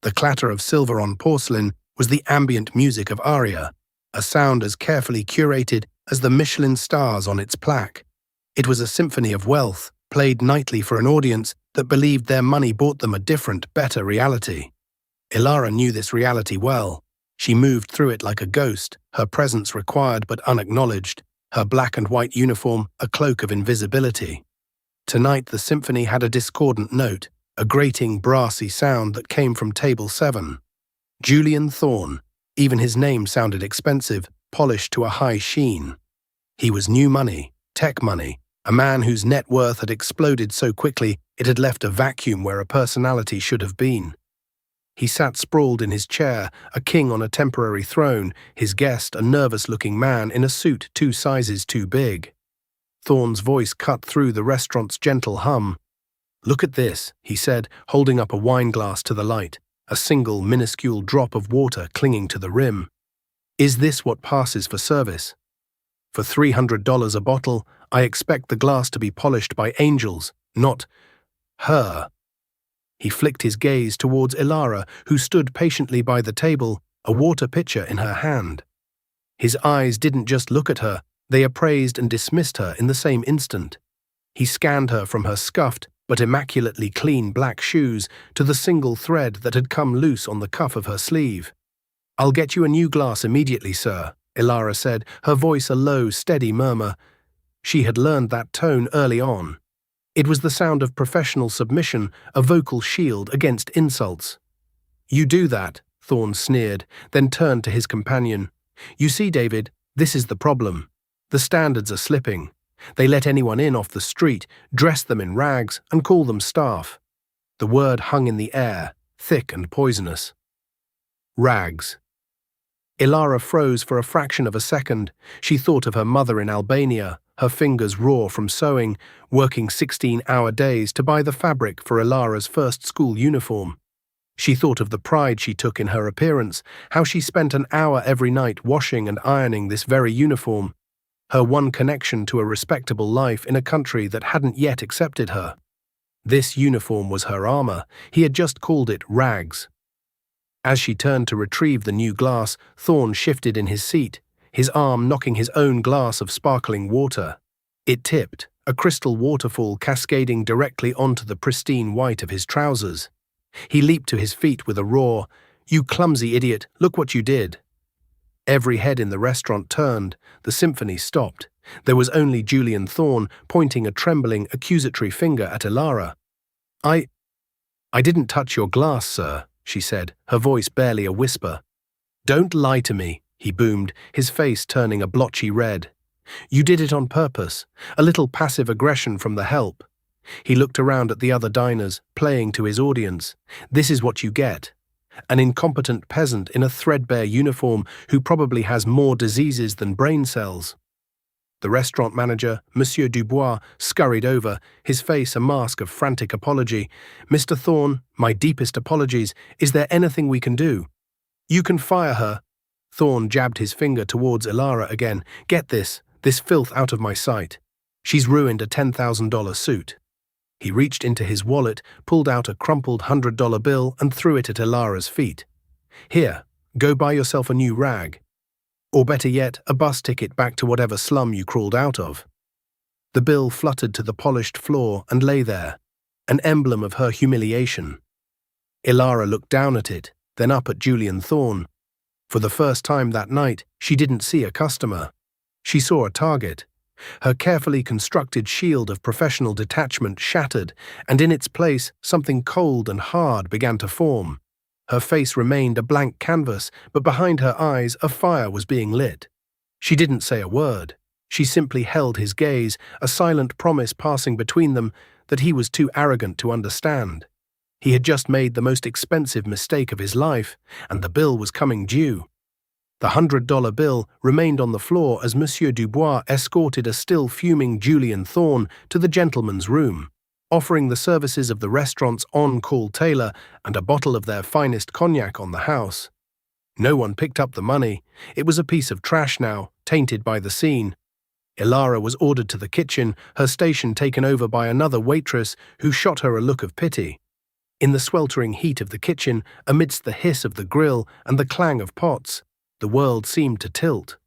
The clatter of silver on porcelain was the ambient music of aria, a sound as carefully curated as the Michelin stars on its plaque. It was a symphony of wealth, played nightly for an audience that believed their money bought them a different, better reality. Ilara knew this reality well. She moved through it like a ghost, her presence required but unacknowledged, her black and white uniform a cloak of invisibility. Tonight the symphony had a discordant note, a grating, brassy sound that came from table 7. Julian Thorne. Even his name sounded expensive, polished to a high sheen. He was new money, tech money, a man whose net worth had exploded so quickly it had left a vacuum where a personality should have been. He sat sprawled in his chair, a king on a temporary throne, his guest a nervous-looking man in a suit 2 sizes too big. Thorne's voice cut through the restaurant's gentle hum. "Look at this," he said, holding up a wine glass to the light, a single minuscule drop of water clinging to the rim. "Is this what passes for service? For $300 a bottle, I expect the glass to be polished by angels, not her." He flicked his gaze towards Ilara, who stood patiently by the table, a water pitcher in her hand. His eyes didn't just look at her, they appraised and dismissed her in the same instant. He scanned her from her scuffed but immaculately clean black shoes to the single thread that had come loose on the cuff of her sleeve. "I'll get you a new glass immediately, sir," Ilara said, her voice a low, steady murmur. She had learned that tone early on. It was the sound of professional submission, a vocal shield against insults. "You do that," Thorne sneered, then turned to his companion. "You see, David, this is the problem. The standards are slipping. They let anyone in off the street, dress them in rags, and call them staff." The word hung in the air, thick and poisonous. Rags. Ilara froze for a fraction of a second. She thought of her mother in Albania, her fingers raw from sewing, working 16-hour days to buy the fabric for Ilara's first school uniform. She thought of the pride she took in her appearance, how she spent an hour every night washing and ironing this very uniform, her one connection to a respectable life in a country that hadn't yet accepted her. This uniform was her armor. He had just called it rags. As she turned to retrieve the new glass, Thorne shifted in his seat, his arm knocking his own glass of sparkling water. It tipped, a crystal waterfall cascading directly onto the pristine white of his trousers. He leaped to his feet with a roar. "You clumsy idiot, look what you did." Every head in the restaurant turned, the symphony stopped. There was only Julian Thorne pointing a trembling, accusatory finger at Ilara. I didn't touch your glass, sir," she said, her voice barely a whisper. "Don't lie to me," he boomed, his face turning a blotchy red. "You did it on purpose, a little passive aggression from the help." He looked around at the other diners, playing to his audience. "This is what you get. An incompetent peasant in a threadbare uniform who probably has more diseases than brain cells." The restaurant manager, Monsieur Dubois, scurried over, his face a mask of frantic apology. "Mr. Thorne, my deepest apologies. Is there anything we can do?" "You can fire her." Thorne jabbed his finger towards Ilara again. "Get this filth out of my sight. She's ruined a $10,000 suit." He reached into his wallet, pulled out a crumpled $100 bill and threw it at Ilara's feet. "Here, go buy yourself a new rag. Or better yet, a bus ticket back to whatever slum you crawled out of." The bill fluttered to the polished floor and lay there, an emblem of her humiliation. Ilara looked down at it, then up at Julian Thorne. For the first time that night, she didn't see a customer. She saw a target. Her carefully constructed shield of professional detachment shattered, and in its place something cold and hard began to form. Her face remained a blank canvas, but behind her eyes a fire was being lit. She didn't say a word. She simply held his gaze, a silent promise passing between them that he was too arrogant to understand. He had just made the most expensive mistake of his life, and the bill was coming due. The $100 bill remained on the floor as Monsieur Dubois escorted a still fuming Julian Thorne to the gentleman's room, offering the services of the restaurant's on-call tailor and a bottle of their finest cognac on the house. No one picked up the money. It was a piece of trash now, tainted by the scene. Ilara was ordered to the kitchen, her station taken over by another waitress who shot her a look of pity. In the sweltering heat of the kitchen, amidst the hiss of the grill and the clang of pots, the world seemed to tilt.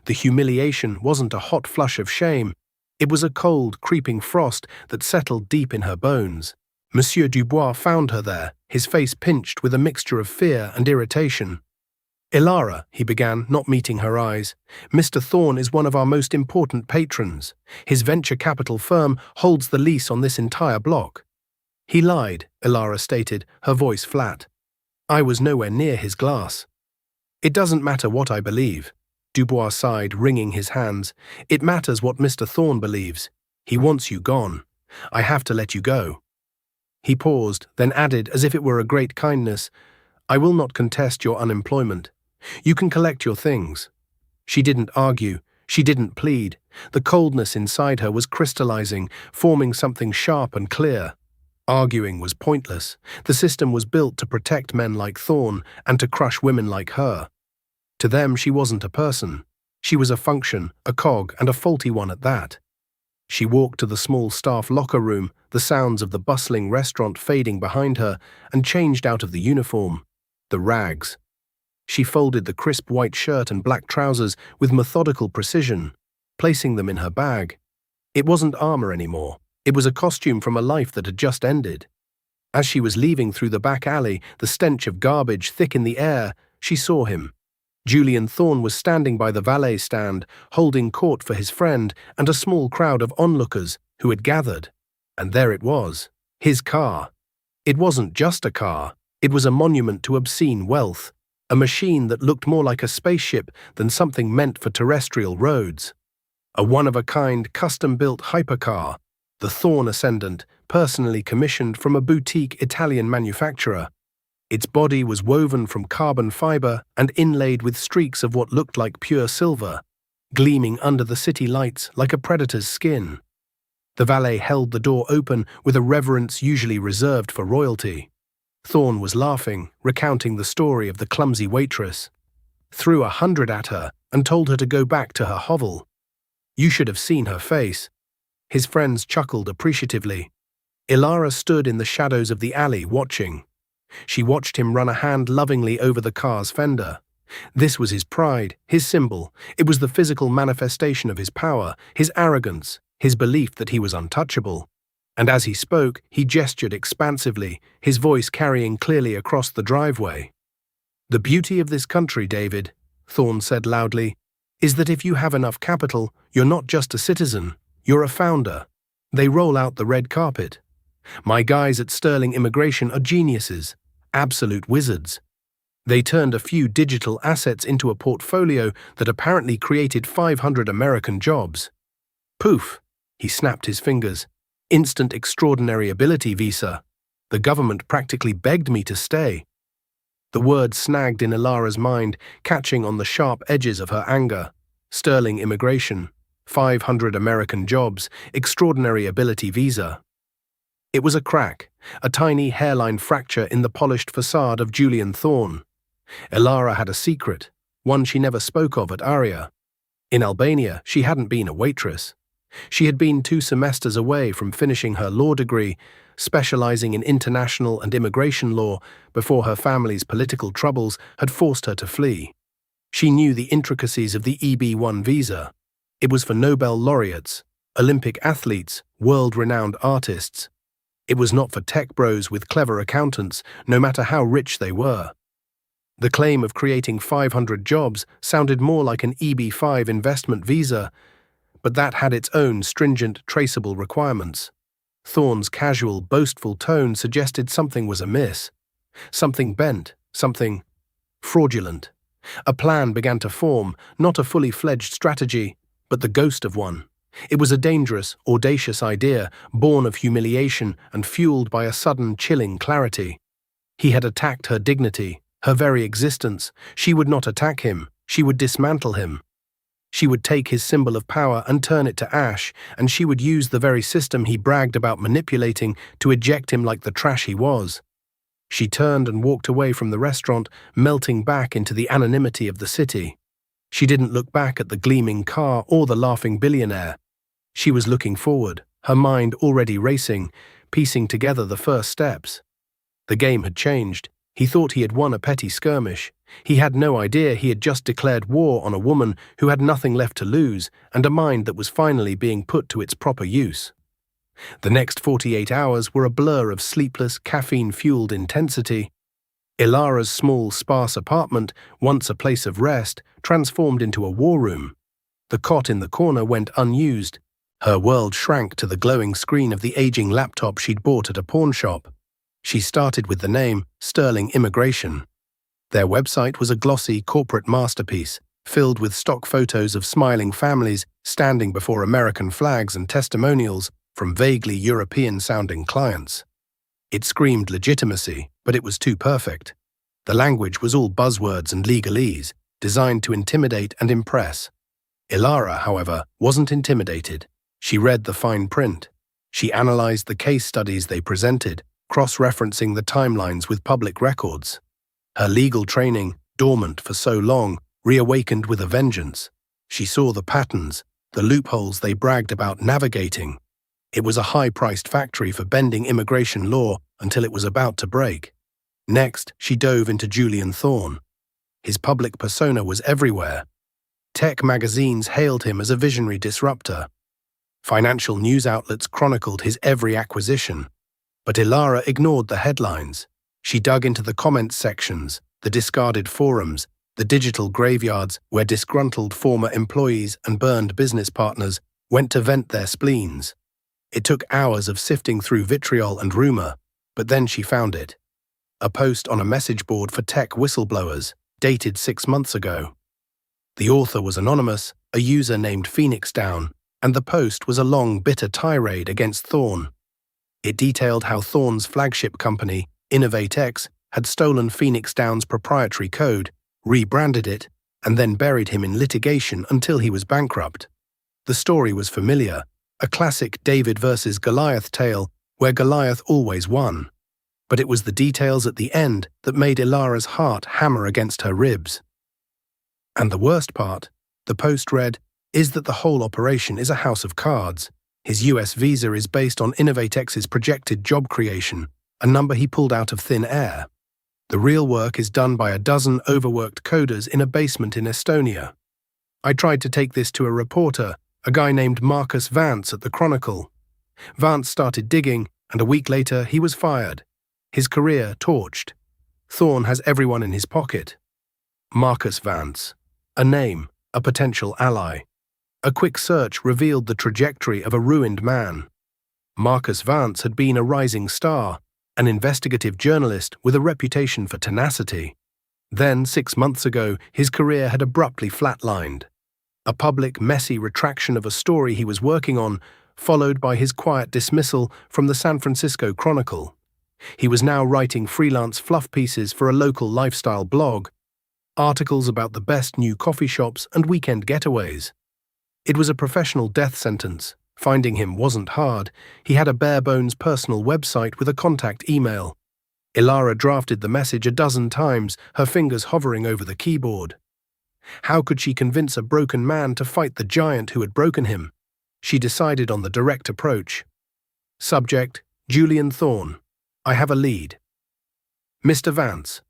The humiliation wasn't a hot flush of shame. It was a cold, creeping frost that settled deep in her bones. Monsieur Dubois found her there, his face pinched with a mixture of fear and irritation. "Ilara," he began, not meeting her eyes, "Mr. Thorne is one of our most important patrons. His venture capital firm holds the lease on this entire block." "He lied," Ilara stated, her voice flat. "I was nowhere near his glass." "It doesn't matter what I believe," Dubois sighed, wringing his hands. "It matters what Mr. Thorne believes. He wants you gone. I have to let you go." He paused, then added, as if it were a great kindness, "I will not contest your unemployment. You can collect your things." She didn't argue. She didn't plead. The coldness inside her was crystallizing, forming something sharp and clear. Arguing was pointless. The system was built to protect men like Thorne and to crush women like her. To them, she wasn't a person. She was a function, a cog, and a faulty one at that. She walked to the small staff locker room, the sounds of the bustling restaurant fading behind her, and changed out of the uniform, the rags. She folded the crisp white shirt and black trousers with methodical precision, placing them in her bag. It wasn't armor anymore. It was a costume from a life that had just ended. As she was leaving through the back alley, the stench of garbage thick in the air, she saw him. Julian Thorne was standing by the valet stand, holding court for his friend and a small crowd of onlookers who had gathered. And there it was, his car. It wasn't just a car. It was a monument to obscene wealth, a machine that looked more like a spaceship than something meant for terrestrial roads. A one-of-a-kind, custom-built hypercar, the Thorne Ascendant, personally commissioned from a boutique Italian manufacturer. Its body was woven from carbon fiber and inlaid with streaks of what looked like pure silver, gleaming under the city lights like a predator's skin. The valet held the door open with a reverence usually reserved for royalty. Thorne was laughing, recounting the story of the clumsy waitress. Threw 100 at her and told her to go back to her hovel. You should have seen her face. His friends chuckled appreciatively. Ilara stood in the shadows of the alley watching. She watched him run a hand lovingly over the car's fender. This was his pride, his symbol. It was the physical manifestation of his power, his arrogance, his belief that he was untouchable. And as he spoke, he gestured expansively, his voice carrying clearly across the driveway. "The beauty of this country, David," Thorne said loudly, "is that if you have enough capital, you're not just a citizen, you're a founder. They roll out the red carpet. My guys at Sterling Immigration are geniuses, absolute wizards. They turned a few digital assets into a portfolio that apparently created 500 American jobs. Poof, he snapped his fingers. Instant extraordinary ability visa. The government practically begged me to stay." The word snagged in Ilara's mind, catching on the sharp edges of her anger. Sterling Immigration, 500 American jobs, extraordinary ability visa. It was a crack, a tiny hairline fracture in the polished facade of Julian Thorne. Ilara had a secret, one she never spoke of at Aria. In Albania, she hadn't been a waitress. She had been 2 semesters away from finishing her law degree, specializing in international and immigration law before her family's political troubles had forced her to flee. She knew the intricacies of the EB-1 visa. It was for Nobel laureates, Olympic athletes, world-renowned artists. It was not for tech bros with clever accountants, no matter how rich they were. The claim of creating 500 jobs sounded more like an EB-5 investment visa, but that had its own stringent, traceable requirements. Thorne's casual, boastful tone suggested something was amiss. Something bent, something fraudulent. A plan began to form, not a fully fledged strategy, but the ghost of one. It was a dangerous, audacious idea, born of humiliation and fueled by a sudden, chilling clarity. He had attacked her dignity, her very existence. She would not attack him. She would dismantle him. She would take his symbol of power and turn it to ash, and she would use the very system he bragged about manipulating to eject him like the trash he was. She turned and walked away from the restaurant, melting back into the anonymity of the city. She didn't look back at the gleaming car or the laughing billionaire. She was looking forward, her mind already racing, piecing together the first steps. The game had changed. He thought he had won a petty skirmish. He had no idea he had just declared war on a woman who had nothing left to lose and a mind that was finally being put to its proper use. The next 48 hours were a blur of sleepless, caffeine-fueled intensity. Ilara's small, sparse apartment, once a place of rest, transformed into a war room. The cot in the corner went unused. Her world shrank to the glowing screen of the aging laptop she'd bought at a pawn shop. She started with the name Sterling Immigration. Their website was a glossy corporate masterpiece, filled with stock photos of smiling families standing before American flags and testimonials from vaguely European-sounding clients. It screamed legitimacy, but it was too perfect. The language was all buzzwords and legalese, designed to intimidate and impress. Ilara, however, wasn't intimidated. She read the fine print. She analyzed the case studies they presented, cross-referencing the timelines with public records. Her legal training, dormant for so long, reawakened with a vengeance. She saw the patterns, the loopholes they bragged about navigating. It was a high-priced factory for bending immigration law until it was about to break. Next, she dove into Julian Thorne. His public persona was everywhere. Tech magazines hailed him as a visionary disruptor. Financial news outlets chronicled his every acquisition. But Ilara ignored the headlines. She dug into the comments sections, the discarded forums, the digital graveyards where disgruntled former employees and burned business partners went to vent their spleens. It took hours of sifting through vitriol and rumor, but then she found it. A post on a message board for tech whistleblowers, dated 6 months ago. The author was anonymous, a user named Phoenix Down, and the post was a long, bitter tirade against Thorne. It detailed how Thorne's flagship company, InnovateX, had stolen Phoenix Down's proprietary code, rebranded it, and then buried him in litigation until he was bankrupt. The story was familiar, a classic David versus Goliath tale where Goliath always won. But it was the details at the end that made Ilara's heart hammer against her ribs. And the worst part, the post read, is that the whole operation is a house of cards. His US visa is based on InnovateX's projected job creation, a number he pulled out of thin air. The real work is done by a dozen overworked coders in a basement in Estonia. I tried to take this to a reporter, a guy named Marcus Vance at the Chronicle. Vance started digging, and a week later he was fired. His career torched. Thorne has everyone in his pocket. Marcus Vance. A name, a potential ally. A quick search revealed the trajectory of a ruined man. Marcus Vance had been a rising star, an investigative journalist with a reputation for tenacity. Then, 6 months ago, his career had abruptly flatlined. A public, messy retraction of a story he was working on, followed by his quiet dismissal from the San Francisco Chronicle. He was now writing freelance fluff pieces for a local lifestyle blog, articles about the best new coffee shops and weekend getaways. It was a professional death sentence. Finding him wasn't hard. He had a bare-bones personal website with a contact email. Ilara drafted the message a dozen times, her fingers hovering over the keyboard. How could she convince a broken man to fight the giant who had broken him? She decided on the direct approach. Subject, Julian Thorne. I have a lead. Mr. Vance.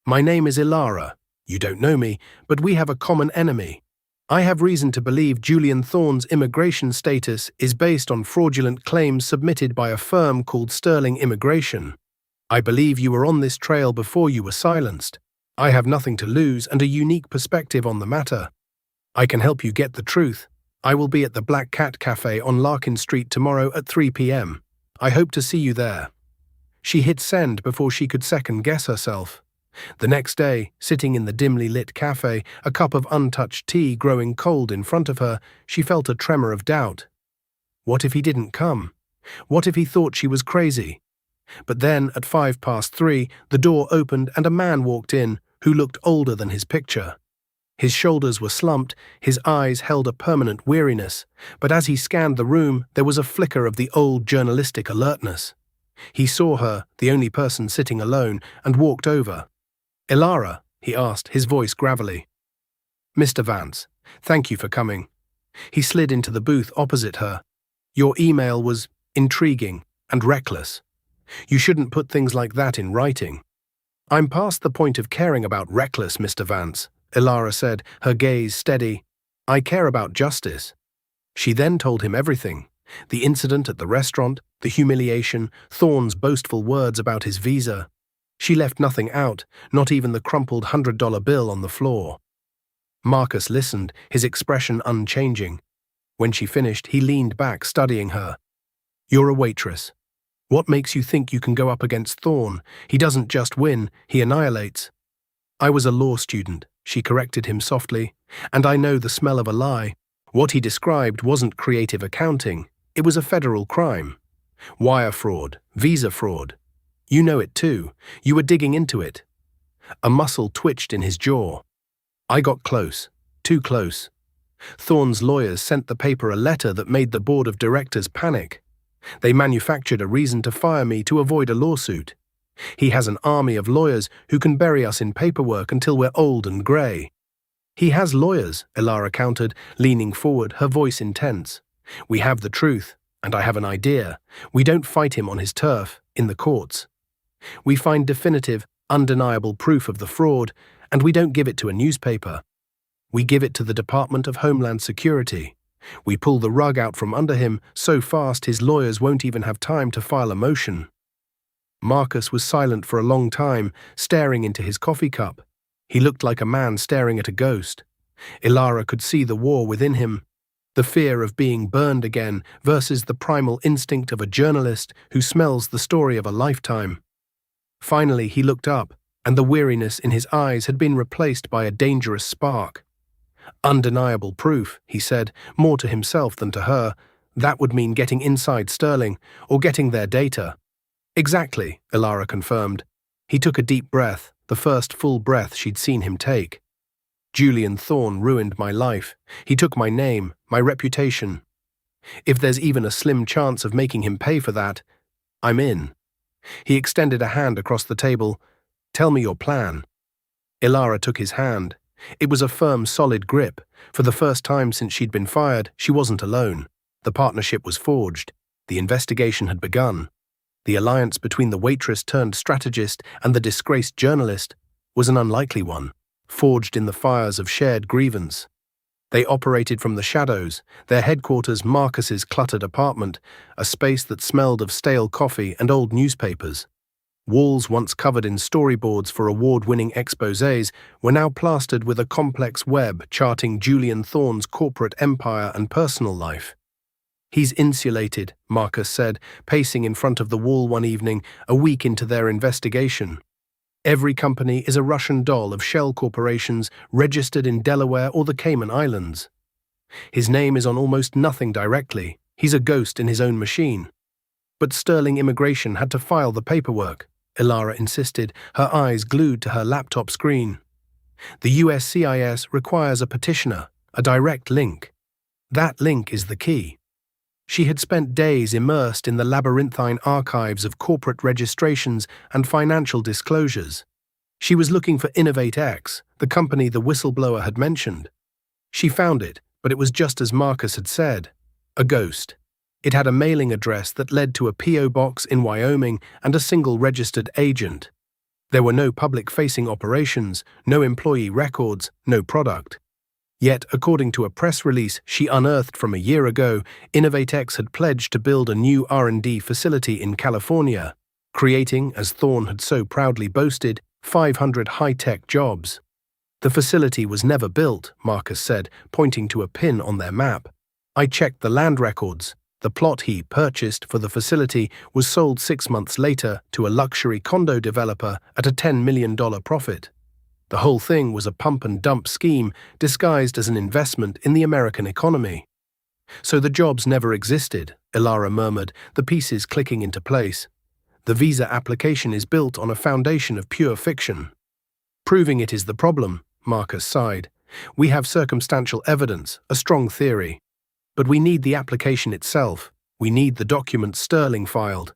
My name is Ilara. You don't know me, but we have a common enemy. I have reason to believe Julian Thorne's immigration status is based on fraudulent claims submitted by a firm called Sterling Immigration. I believe you were on this trail before you were silenced. I have nothing to lose and a unique perspective on the matter. I can help you get the truth. I will be at the Black Cat Cafe on Larkin Street tomorrow at 3 p.m. I hope to see you there. She hit send before she could second-guess herself. The next day, sitting in the dimly lit cafe, a cup of untouched tea growing cold in front of her, she felt a tremor of doubt. What if he didn't come? What if he thought she was crazy? But then, at 3:05, the door opened and a man walked in who looked older than his picture. His shoulders were slumped, his eyes held a permanent weariness, but as he scanned the room, there was a flicker of the old journalistic alertness. He saw her, the only person sitting alone, and walked over. Ilara, he asked, his voice gravelly. Mr. Vance, thank you for coming. He slid into the booth opposite her. Your email was intriguing and reckless. You shouldn't put things like that in writing. I'm past the point of caring about reckless, Mr. Vance, Ilara said, her gaze steady. I care about justice. She then told him everything. The incident at the restaurant, the humiliation, Thorne's boastful words about his visa. She left nothing out, not even the crumpled $100 bill on the floor. Marcus listened, his expression unchanging. When she finished, he leaned back, studying her. You're a waitress. What makes you think you can go up against Thorne? He doesn't just win, he annihilates. I was a law student, she corrected him softly, and I know the smell of a lie. What he described wasn't creative accounting. It was a federal crime. Wire fraud, visa fraud. You know it too. You were digging into it. A muscle twitched in his jaw. I got close. Too close. Thorne's lawyers sent the paper a letter that made the board of directors panic. They manufactured a reason to fire me to avoid a lawsuit. He has an army of lawyers who can bury us in paperwork until we're old and grey. He has lawyers, Ilara countered, leaning forward, her voice intense. We have the truth, and I have an idea. We don't fight him on his turf, in the courts. We find definitive, undeniable proof of the fraud, and we don't give it to a newspaper. We give it to the Department of Homeland Security. We pull the rug out from under him so fast his lawyers won't even have time to file a motion. Marcus was silent for a long time, staring into his coffee cup. He looked like a man staring at a ghost. Ilara could see the war within him, the fear of being burned again versus the primal instinct of a journalist who smells the story of a lifetime. Finally, he looked up, and the weariness in his eyes had been replaced by a dangerous spark. Undeniable proof, he said, more to himself than to her. That would mean getting inside Sterling, or getting their data. Exactly, Ilara confirmed. He took a deep breath, the first full breath she'd seen him take. Julian Thorne ruined my life. He took my name, my reputation. If there's even a slim chance of making him pay for that, I'm in. He extended a hand across the table. Tell me your plan. Ilara took his hand. It was a firm, solid grip. For the first time since she'd been fired, she wasn't alone. The partnership was forged. The investigation had begun. The alliance between the waitress-turned-strategist and the disgraced journalist was an unlikely one, forged in the fires of shared grievance. They operated from the shadows, their headquarters Marcus's cluttered apartment, a space that smelled of stale coffee and old newspapers. Walls once covered in storyboards for award-winning exposés were now plastered with a complex web charting Julian Thorne's corporate empire and personal life. He's insulated, Marcus said, pacing in front of the wall one evening, a week into their investigation. Every company is a Russian doll of shell corporations registered in Delaware or the Cayman Islands. His name is on almost nothing directly. He's a ghost in his own machine. But Sterling Immigration had to file the paperwork, Ilara insisted, her eyes glued to her laptop screen. The USCIS requires a petitioner, a direct link. That link is the key. She had spent days immersed in the labyrinthine archives of corporate registrations and financial disclosures. She was looking for InnovateX, the company the whistleblower had mentioned. She found it, but it was just as Marcus had said, a ghost. It had a mailing address that led to a P.O. box in Wyoming and a single registered agent. There were no public-facing operations, no employee records, no product. Yet, according to a press release she unearthed from a year ago, InnovateX had pledged to build a new R&D facility in California, creating, as Thorne had so proudly boasted, 500 high-tech jobs. The facility was never built, Marcus said, pointing to a pin on their map. I checked the land records. The plot he purchased for the facility was sold 6 months later to a luxury condo developer at a $10 million profit. The whole thing was a pump-and-dump scheme disguised as an investment in the American economy. So the jobs never existed, Ilara murmured, the pieces clicking into place. The visa application is built on a foundation of pure fiction. Proving it is the problem, Marcus sighed. We have circumstantial evidence, a strong theory. But we need the application itself. We need the documents Sterling filed.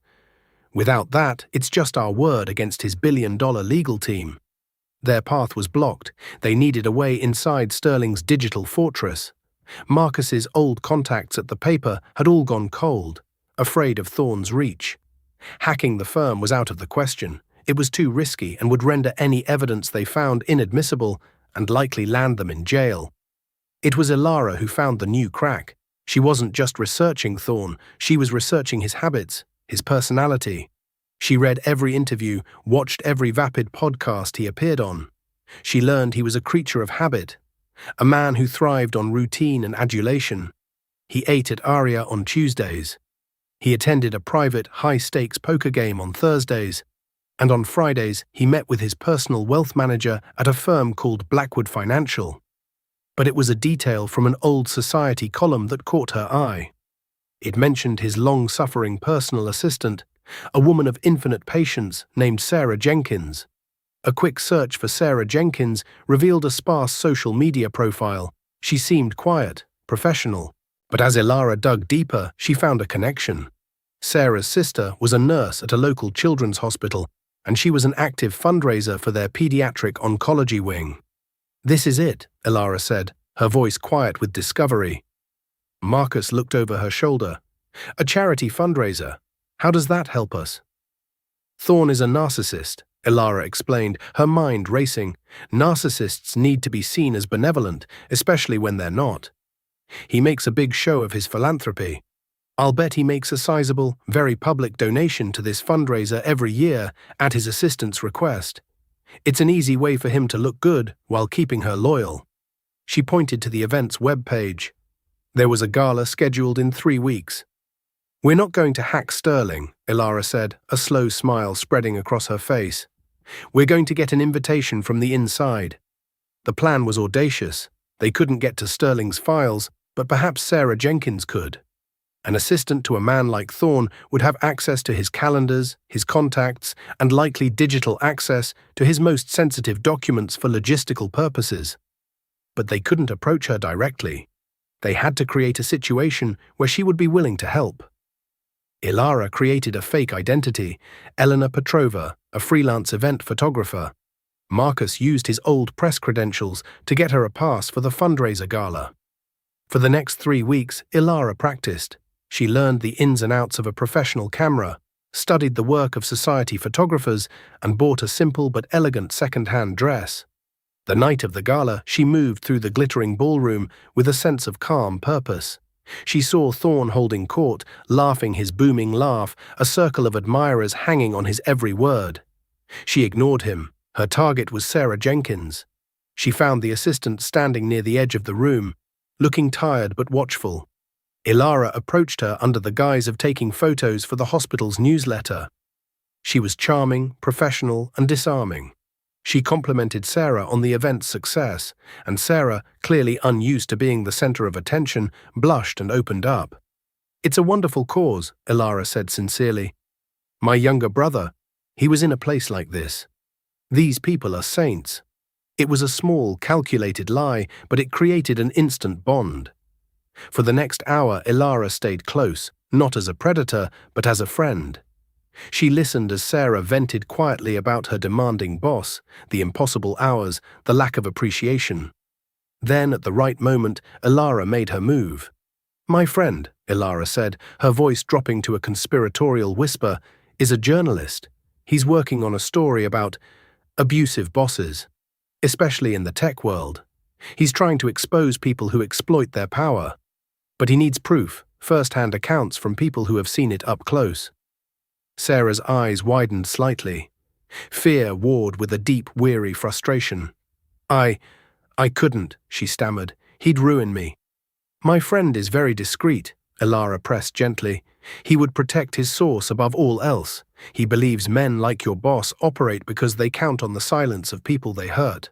Without that, it's just our word against his billion-dollar legal team. Their path was blocked. They needed a way inside Sterling's digital fortress. Marcus's old contacts at the paper had all gone cold, afraid of Thorne's reach. Hacking the firm was out of the question. It was too risky and would render any evidence they found inadmissible and likely land them in jail. It was Ilara who found the new crack. She wasn't just researching Thorne, she was researching his habits, his personality. She read every interview, watched every vapid podcast he appeared on. She learned he was a creature of habit, a man who thrived on routine and adulation. He ate at Aria on Tuesdays. He attended a private, high-stakes poker game on Thursdays. And on Fridays, he met with his personal wealth manager at a firm called Blackwood Financial. But it was a detail from an old society column that caught her eye. It mentioned his long-suffering personal assistant, a woman of infinite patience named Sarah Jenkins. A quick search for Sarah Jenkins revealed a sparse social media profile. She seemed quiet, professional. But as Ilara dug deeper, she found a connection. Sarah's sister was a nurse at a local children's hospital, and she was an active fundraiser for their pediatric oncology wing. "This is it," Ilara said, her voice quiet with discovery. Marcus looked over her shoulder. "A charity fundraiser. How does that help us?" "Thorne is a narcissist," Ilara explained, her mind racing. "Narcissists need to be seen as benevolent, especially when they're not. He makes a big show of his philanthropy. I'll bet he makes a sizable, very public donation to this fundraiser every year at his assistant's request. It's an easy way for him to look good while keeping her loyal." She pointed to the event's webpage. There was a gala scheduled in 3 weeks. "We're not going to hack Sterling," Ilara said, a slow smile spreading across her face. "We're going to get an invitation from the inside." The plan was audacious. They couldn't get to Sterling's files, but perhaps Sarah Jenkins could. An assistant to a man like Thorne would have access to his calendars, his contacts, and likely digital access to his most sensitive documents for logistical purposes. But they couldn't approach her directly. They had to create a situation where she would be willing to help. Ilara created a fake identity, Elena Petrova, a freelance event photographer. Marcus used his old press credentials to get her a pass for the fundraiser gala. For the next 3 weeks, Ilara practiced. She learned the ins and outs of a professional camera, studied the work of society photographers, and bought a simple but elegant second-hand dress. The night of the gala, she moved through the glittering ballroom with a sense of calm purpose. She saw Thorne holding court, laughing his booming laugh, a circle of admirers hanging on his every word. She ignored him. Her target was Sarah Jenkins. She found the assistant standing near the edge of the room, looking tired but watchful. Ilara approached her under the guise of taking photos for the hospital's newsletter. She was charming, professional, and disarming. She complimented Sarah on the event's success, and Sarah, clearly unused to being the center of attention, blushed and opened up. "It's a wonderful cause," Ilara said sincerely. "My younger brother, he was in a place like this. These people are saints." It was a small, calculated lie, but it created an instant bond. For the next hour, Ilara stayed close, not as a predator, but as a friend. She listened as Sarah vented quietly about her demanding boss, the impossible hours, the lack of appreciation. Then, at the right moment, Ilara made her move. "My friend," Ilara said, her voice dropping to a conspiratorial whisper, "is a journalist. He's working on a story about abusive bosses, especially in the tech world. He's trying to expose people who exploit their power. But he needs proof, first-hand accounts from people who have seen it up close." Sarah's eyes widened slightly. Fear warred with a deep, weary frustration. I couldn't," she stammered. "He'd ruin me." "My friend is very discreet," Ilara pressed gently. "He would protect his source above all else. He believes men like your boss operate because they count on the silence of people they hurt.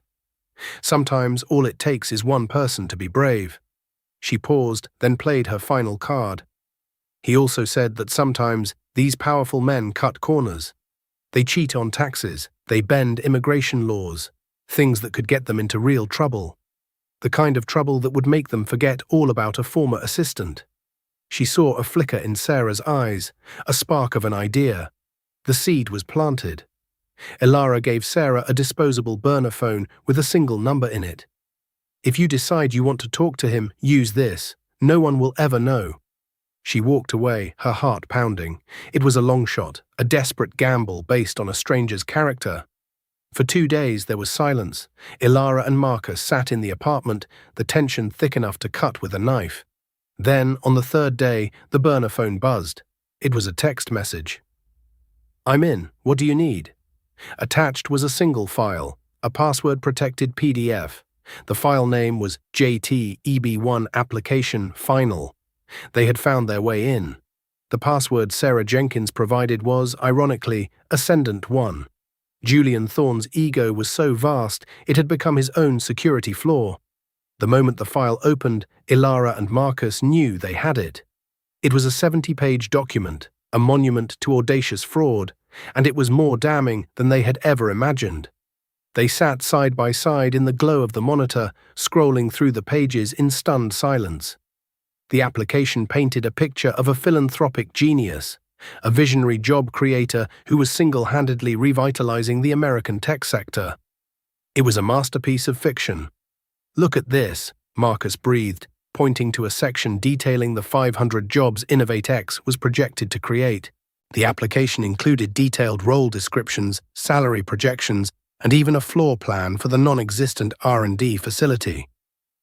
Sometimes all it takes is one person to be brave." She paused, then played her final card. "He also said that sometimes these powerful men cut corners. They cheat on taxes, they bend immigration laws, things that could get them into real trouble. The kind of trouble that would make them forget all about a former assistant." She saw a flicker in Sarah's eyes, a spark of an idea. The seed was planted. Ilara gave Sarah a disposable burner phone with a single number in it. "If you decide you want to talk to him, use this. No one will ever know." She walked away, her heart pounding. It was a long shot, a desperate gamble based on a stranger's character. For 2 days there was silence. Ilara and Marcus sat in the apartment, the tension thick enough to cut with a knife. Then, on the 3rd day, the burner phone buzzed. It was a text message. "I'm in. What do you need?" Attached was a single file, a password-protected PDF. The file name was JTEB1 Application Final. They had found their way in. The password Sarah Jenkins provided was, ironically, Ascendant 1. Julian Thorne's ego was so vast it had become his own security flaw. The moment the file opened, Ilara and Marcus knew they had it. It was a 70-page document, a monument to audacious fraud, and it was more damning than they had ever imagined. They sat side by side in the glow of the monitor, scrolling through the pages in stunned silence. The application painted a picture of a philanthropic genius, a visionary job creator who was single-handedly revitalizing the American tech sector. It was a masterpiece of fiction. "Look at this," Marcus breathed, pointing to a section detailing the 500 jobs InnovateX was projected to create. The application included detailed role descriptions, salary projections, and even a floor plan for the non-existent R&D facility.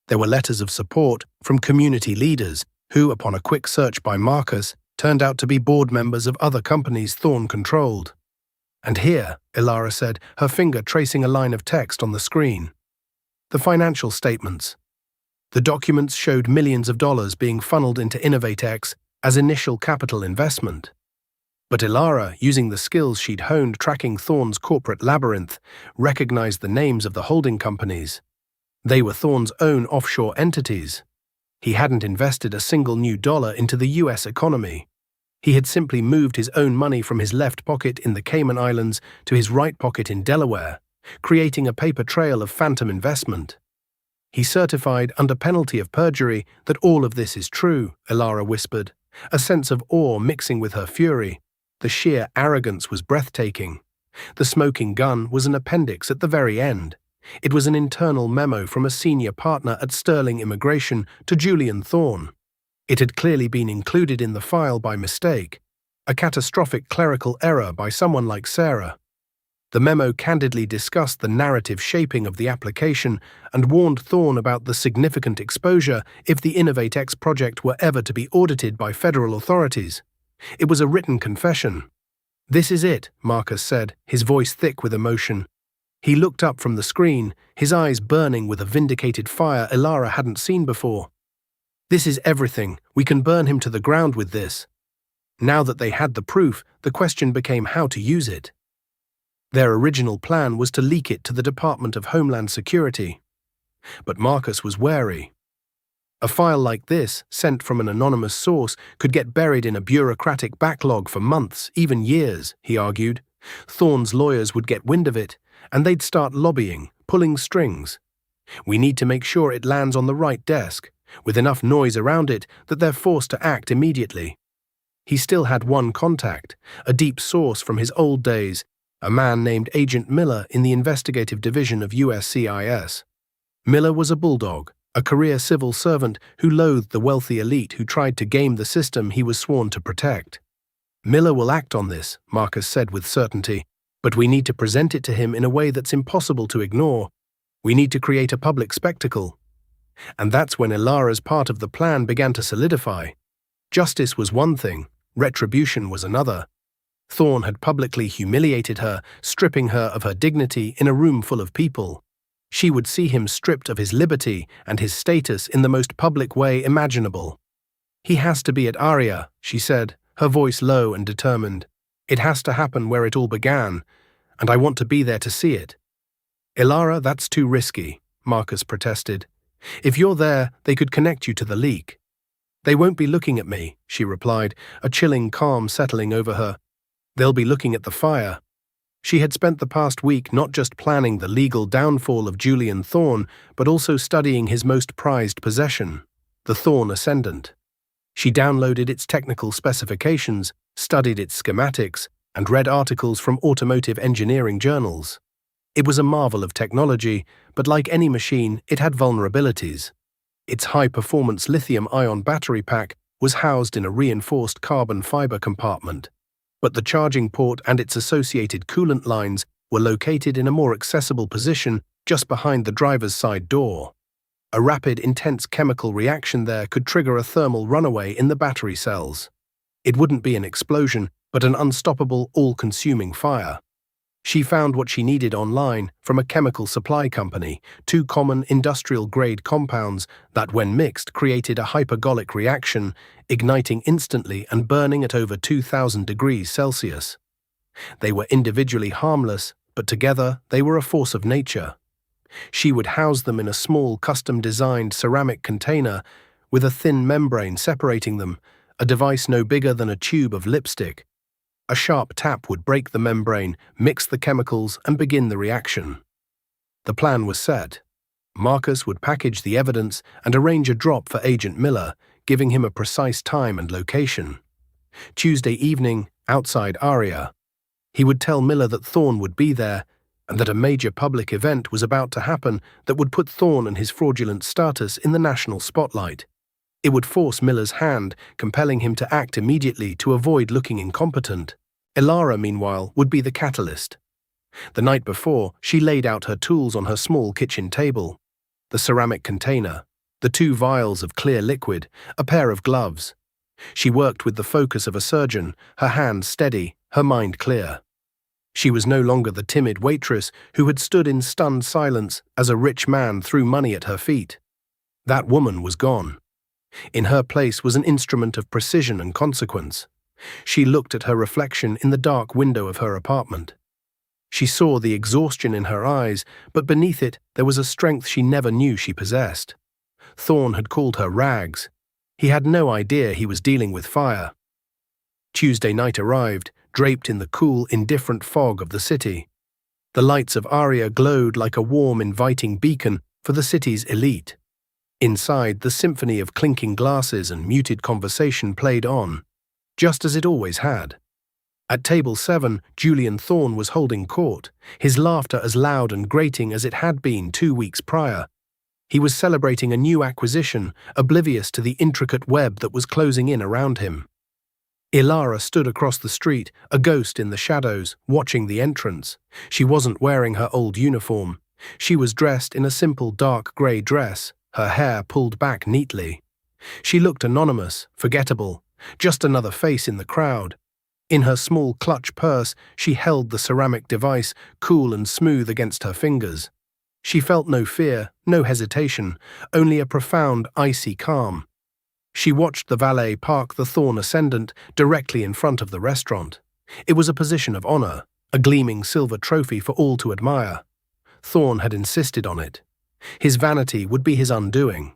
There were letters of support from community leaders who, upon a quick search by Marcus, turned out to be board members of other companies Thorne controlled. "And here," Ilara said, her finger tracing a line of text on the screen. "The financial statements." The documents showed millions of dollars being funneled into InnovateX as initial capital investment. But Ilara, using the skills she'd honed tracking Thorne's corporate labyrinth, recognized the names of the holding companies. They were Thorne's own offshore entities. He hadn't invested a single new dollar into the US economy. He had simply moved his own money from his left pocket in the Cayman Islands to his right pocket in Delaware, creating a paper trail of phantom investment. "He certified under penalty of perjury that all of this is true," Ilara whispered, a sense of awe mixing with her fury. The sheer arrogance was breathtaking. The smoking gun was an appendix at the very end. It was an internal memo from a senior partner at Sterling Immigration to Julian Thorne. It had clearly been included in the file by mistake, a catastrophic clerical error by someone like Sarah. The memo candidly discussed the narrative shaping of the application and warned Thorne about the significant exposure if the InnovateX project were ever to be audited by federal authorities. It was a written confession. "This is it," Marcus said, his voice thick with emotion. He looked up from the screen, his eyes burning with a vindicated fire Ilara hadn't seen before. "This is everything. We can burn him to the ground with this." Now that they had the proof, the question became how to use it. Their original plan was to leak it to the Department of Homeland Security. But Marcus was wary. A file like this, sent from an anonymous source, could get buried in a bureaucratic backlog for months, even years, he argued. Thorne's lawyers would get wind of it, and they'd start lobbying, pulling strings. "We need to make sure it lands on the right desk, with enough noise around it that they're forced to act immediately." He still had one contact, a deep source from his old days, a man named Agent Miller in the investigative division of USCIS. Miller was a bulldog, a career civil servant who loathed the wealthy elite who tried to game the system he was sworn to protect. "Miller will act on this," Marcus said with certainty, "but we need to present it to him in a way that's impossible to ignore. We need to create a public spectacle." And that's when Ilara's part of the plan began to solidify. Justice was one thing, retribution was another. Thorne had publicly humiliated her, stripping her of her dignity in a room full of people. She would see him stripped of his liberty and his status in the most public way imaginable. "He has to be at Aria," she said, her voice low and determined. "It has to happen where it all began, and I want to be there to see it." "Ilara, that's too risky," Marcus protested. "If you're there, they could connect you to the leak." "They won't be looking at me," she replied, a chilling calm settling over her. "They'll be looking at the fire." She had spent the past week not just planning the legal downfall of Julian Thorne, but also studying his most prized possession, the Thorne Ascendant. She downloaded its technical specifications, studied its schematics, and read articles from automotive engineering journals. It was a marvel of technology, but like any machine, it had vulnerabilities. Its high-performance lithium-ion battery pack was housed in a reinforced carbon fiber compartment, but the charging port and its associated coolant lines were located in a more accessible position just behind the driver's side door. A rapid, intense chemical reaction there could trigger a thermal runaway in the battery cells. It wouldn't be an explosion, but an unstoppable, all-consuming fire. She found what she needed online from a chemical supply company, two common industrial-grade compounds that, when mixed, created a hypergolic reaction, igniting instantly and burning at over 2,000 degrees Celsius. They were individually harmless, but together they were a force of nature. She would house them in a small, custom-designed ceramic container with a thin membrane separating them, a device no bigger than a tube of lipstick. A sharp tap would break the membrane, mix the chemicals, and begin the reaction. The plan was set. Marcus would package the evidence and arrange a drop for Agent Miller, giving him a precise time and location. Tuesday evening, outside Aria. He would tell Miller that Thorne would be there, and that a major public event was about to happen that would put Thorne and his fraudulent status in the national spotlight. It would force Miller's hand, compelling him to act immediately to avoid looking incompetent. Ilara, meanwhile, would be the catalyst. The night before, she laid out her tools on her small kitchen table. The ceramic container, the 2 vials of clear liquid, a pair of gloves. She worked with the focus of a surgeon, her hands steady, her mind clear. She was no longer the timid waitress who had stood in stunned silence as a rich man threw money at her feet. That woman was gone. In her place was an instrument of precision and consequence. She looked at her reflection in the dark window of her apartment. She saw the exhaustion in her eyes, but beneath it there was a strength she never knew she possessed. Thorne had called her rags. He had no idea he was dealing with fire. Tuesday night arrived, draped in the cool, indifferent fog of the city. The lights of Aria glowed like a warm, inviting beacon for the city's elite. Inside, the symphony of clinking glasses and muted conversation played on, just as it always had. At table 7, Julian Thorne was holding court, his laughter as loud and grating as it had been 2 weeks prior. He was celebrating a new acquisition, oblivious to the intricate web that was closing in around him. Ilara stood across the street, a ghost in the shadows, watching the entrance. She wasn't wearing her old uniform. She was dressed in a simple dark grey dress, her hair pulled back neatly. She looked anonymous, forgettable, just another face in the crowd. In her small clutch purse, she held the ceramic device, cool and smooth against her fingers. She felt no fear, no hesitation, only a profound, icy calm. She watched the valet park the Thorne Ascendant directly in front of the restaurant. It was a position of honor, a gleaming silver trophy for all to admire. Thorne had insisted on it. His vanity would be his undoing.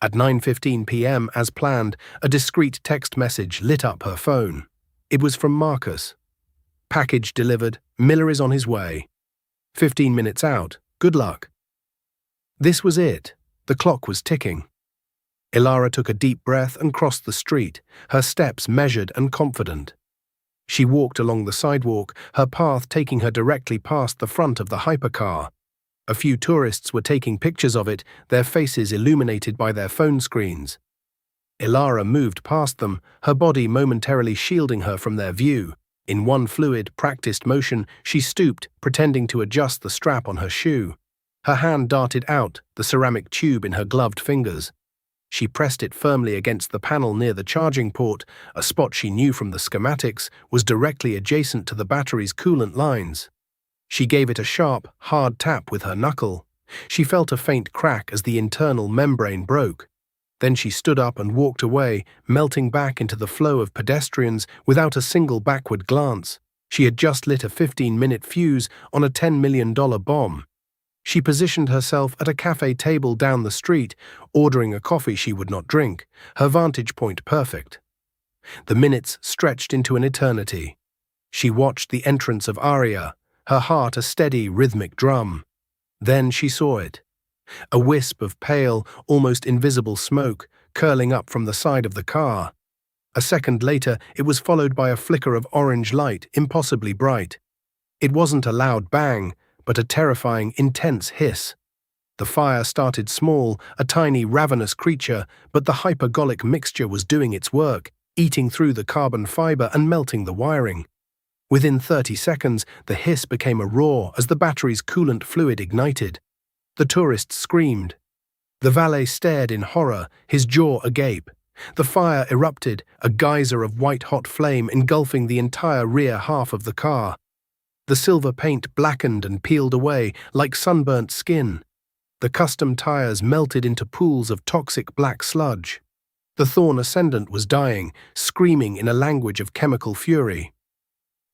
At 9:15 p.m., as planned, a discreet text message lit up her phone. It was from Marcus. Package delivered, Miller is on his way. 15 minutes out, good luck. This was it. The clock was ticking. Ilara took a deep breath and crossed the street, her steps measured and confident. She walked along the sidewalk, her path taking her directly past the front of the hypercar. A few tourists were taking pictures of it, their faces illuminated by their phone screens. Ilara moved past them, her body momentarily shielding her from their view. In one fluid, practiced motion, she stooped, pretending to adjust the strap on her shoe. Her hand darted out, the ceramic tube in her gloved fingers. She pressed it firmly against the panel near the charging port, a spot she knew from the schematics was directly adjacent to the battery's coolant lines. She gave it a sharp, hard tap with her knuckle. She felt a faint crack as the internal membrane broke. Then she stood up and walked away, melting back into the flow of pedestrians without a single backward glance. She had just lit a 15-minute fuse on a $10 million bomb. She positioned herself at a cafe table down the street, ordering a coffee she would not drink, her vantage point perfect. The minutes stretched into an eternity. She watched the entrance of Aria, her heart a steady, rhythmic drum. Then she saw it. A wisp of pale, almost invisible smoke curling up from the side of the car. A second later, it was followed by a flicker of orange light, impossibly bright. It wasn't a loud bang, but a terrifying, intense hiss. The fire started small, a tiny ravenous creature, but the hypergolic mixture was doing its work, eating through the carbon fiber and melting the wiring. Within 30 seconds, the hiss became a roar as the battery's coolant fluid ignited. The tourists screamed. The valet stared in horror, his jaw agape. The fire erupted, a geyser of white-hot flame engulfing the entire rear half of the car. The silver paint blackened and peeled away like sunburnt skin. The custom tires melted into pools of toxic black sludge. The Thorn Ascendant was dying, screaming in a language of chemical fury.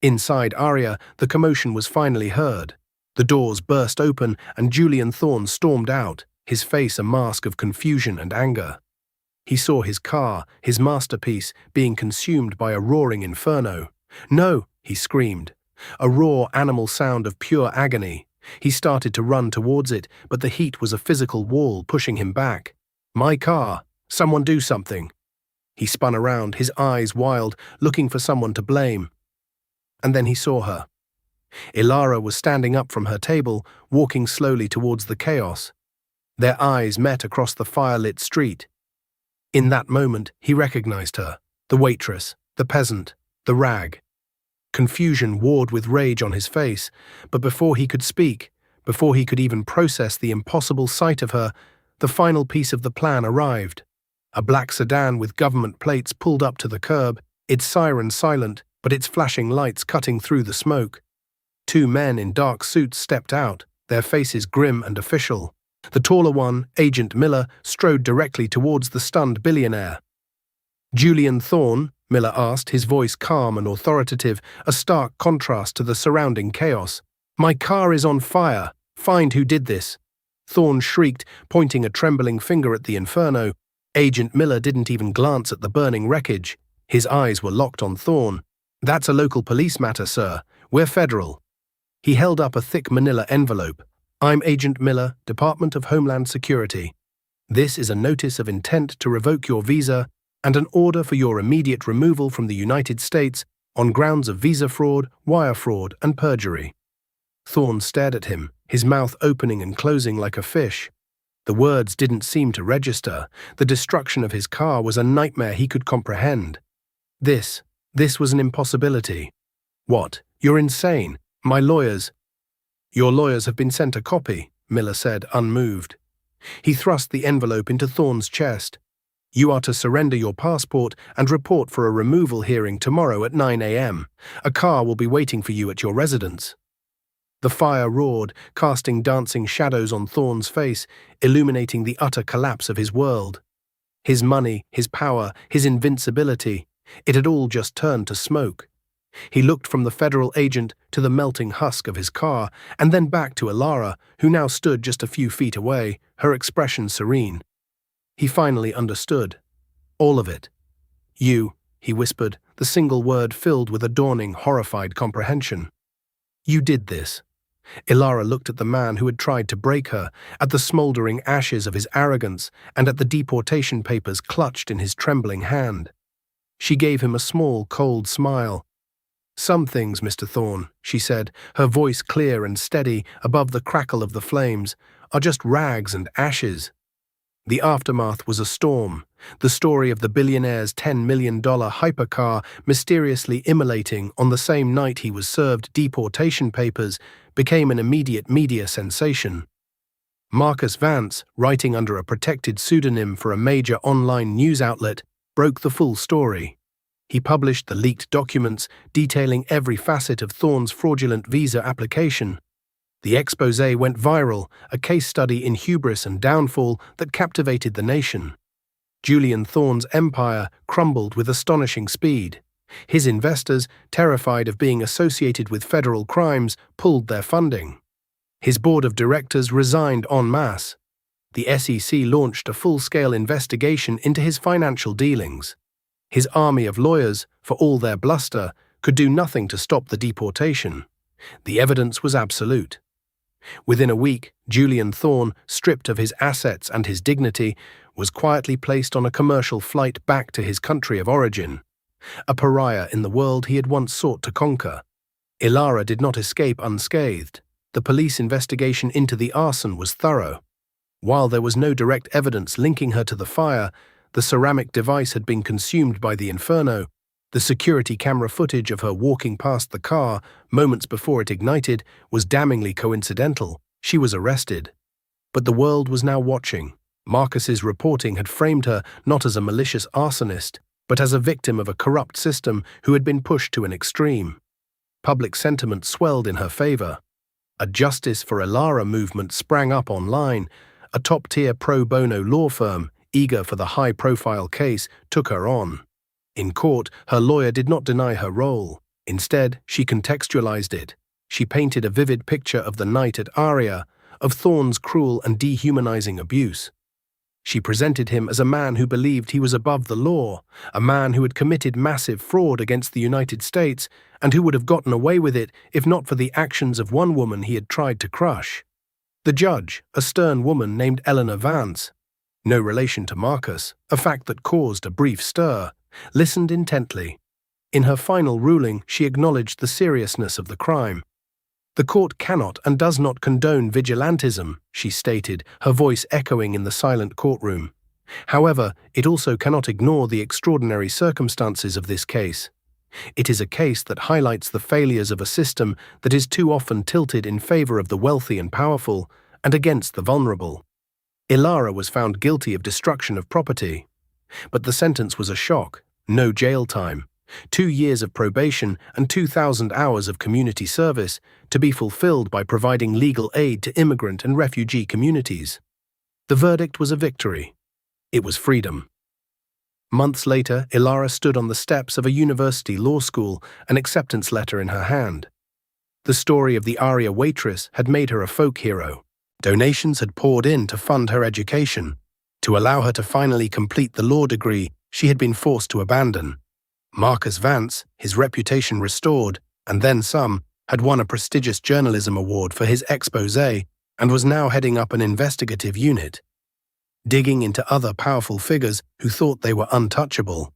Inside Aria, the commotion was finally heard. The doors burst open and Julian Thorn stormed out, his face a mask of confusion and anger. He saw his car, his masterpiece, being consumed by a roaring inferno. "No!" he screamed. A raw animal sound of pure agony. He started to run towards it, but the heat was a physical wall pushing him back. "My car! Someone do something!" He spun around, his eyes wild, looking for someone to blame. And then he saw her. Ilara was standing up from her table, walking slowly towards the chaos. Their eyes met across the firelit street. In that moment, he recognized her, the waitress, the peasant, the rag. Confusion warred with rage on his face, but before he could speak, before he could even process the impossible sight of her, the final piece of the plan arrived. A black sedan with government plates pulled up to the curb, its siren silent, but its flashing lights cutting through the smoke. Two men in dark suits stepped out, their faces grim and official. The taller one, Agent Miller, strode directly towards the stunned billionaire. "Julian Thorn?" Miller asked, his voice calm and authoritative, a stark contrast to the surrounding chaos. "My car is on fire. Find who did this." Thorn shrieked, pointing a trembling finger at the inferno. Agent Miller didn't even glance at the burning wreckage. His eyes were locked on Thorn. "That's a local police matter, sir. We're federal." He held up a thick manila envelope. "I'm Agent Miller, Department of Homeland Security. This is a notice of intent to revoke your visa and an order for your immediate removal from the United States on grounds of visa fraud, wire fraud, and perjury." Thorn stared at him, his mouth opening and closing like a fish. The words didn't seem to register. The destruction of his car was a nightmare he could comprehend. This was an impossibility. "What? You're insane. My lawyers—" "Your lawyers have been sent a copy," Miller said, unmoved. He thrust the envelope into Thorn's chest. "You are to surrender your passport and report for a removal hearing tomorrow at 9 a.m. A car will be waiting for you at your residence." The fire roared, casting dancing shadows on Thorn's face, illuminating the utter collapse of his world. His money, his power, his invincibility, it had all just turned to smoke. He looked from the federal agent to the melting husk of his car, and then back to Ilara, who now stood just a few feet away, her expression serene. He finally understood. All of it. "You," he whispered, the single word filled with a dawning, horrified comprehension. "You did this." Ilara looked at the man who had tried to break her, at the smoldering ashes of his arrogance, and at the deportation papers clutched in his trembling hand. She gave him a small, cold smile. "Some things, Mr. Thorn," she said, her voice clear and steady above the crackle of the flames, "are just rags and ashes." The aftermath was a storm, the story of the billionaire's $10 million hypercar mysteriously immolating on the same night he was served deportation papers became an immediate media sensation. Marcus Vance, writing under a protected pseudonym for a major online news outlet, broke the full story. He published the leaked documents detailing every facet of Thorn's fraudulent visa application. The exposé went viral, a case study in hubris and downfall that captivated the nation. Julian Thorn's empire crumbled with astonishing speed. His investors, terrified of being associated with federal crimes, pulled their funding. His board of directors resigned en masse. The SEC launched a full-scale investigation into his financial dealings. His army of lawyers, for all their bluster, could do nothing to stop the deportation. The evidence was absolute. Within a week, Julian Thorn, stripped of his assets and his dignity, was quietly placed on a commercial flight back to his country of origin, a pariah in the world he had once sought to conquer. Ilara did not escape unscathed. The police investigation into the arson was thorough. While there was no direct evidence linking her to the fire, the ceramic device had been consumed by the inferno. The security camera footage of her walking past the car moments before it ignited was damningly coincidental. She was arrested. But the world was now watching. Marcus's reporting had framed her not as a malicious arsonist, but as a victim of a corrupt system who had been pushed to an extreme. Public sentiment swelled in her favor. A Justice for Ilara movement sprang up online. A top-tier pro bono law firm, eager for the high-profile case, took her on. In court, her lawyer did not deny her role. Instead, she contextualized it. She painted a vivid picture of the night at Aria, of Thorne's cruel and dehumanizing abuse. She presented him as a man who believed he was above the law, a man who had committed massive fraud against the United States and who would have gotten away with it if not for the actions of one woman he had tried to crush. The judge, a stern woman named Eleanor Vance, no relation to Marcus, a fact that caused a brief stir, listened intently. In her final ruling, she acknowledged the seriousness of the crime. The court cannot and does not condone vigilantism, she stated, her voice echoing in the silent courtroom. However, it also cannot ignore the extraordinary circumstances of this case. It is a case that highlights the failures of a system that is too often tilted in favor of the wealthy and powerful and against the vulnerable. Ilara was found guilty of destruction of property. But the sentence was a shock. No jail time, 2 years of probation and 2,000 hours of community service to be fulfilled by providing legal aid to immigrant and refugee communities. The verdict was a victory. It was freedom. Months later, Ilara stood on the steps of a university law school, an acceptance letter in her hand. The story of the Aria waitress had made her a folk hero. Donations had poured in to fund her education. To allow her to finally complete the law degree she had been forced to abandon. Marcus Vance, his reputation restored, and then some, had won a prestigious journalism award for his exposé and was now heading up an investigative unit, digging into other powerful figures who thought they were untouchable.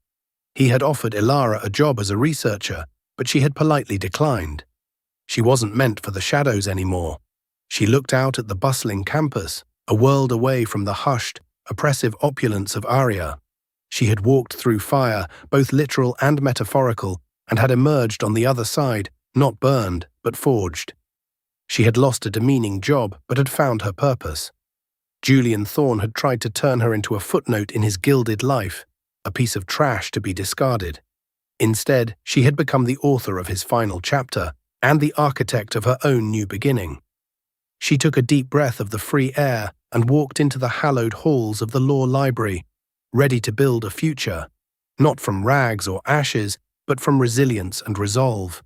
He had offered Ilara a job as a researcher, but she had politely declined. She wasn't meant for the shadows anymore. She looked out at the bustling campus, a world away from the hushed, oppressive opulence of Aria. She had walked through fire, both literal and metaphorical, and had emerged on the other side, not burned, but forged. She had lost a demeaning job, but had found her purpose. Julian Thorne had tried to turn her into a footnote in his gilded life, a piece of trash to be discarded. Instead, she had become the author of his final chapter and the architect of her own new beginning. She took a deep breath of the free air and walked into the hallowed halls of the law library, ready to build a future, not from rags or ashes, but from resilience and resolve.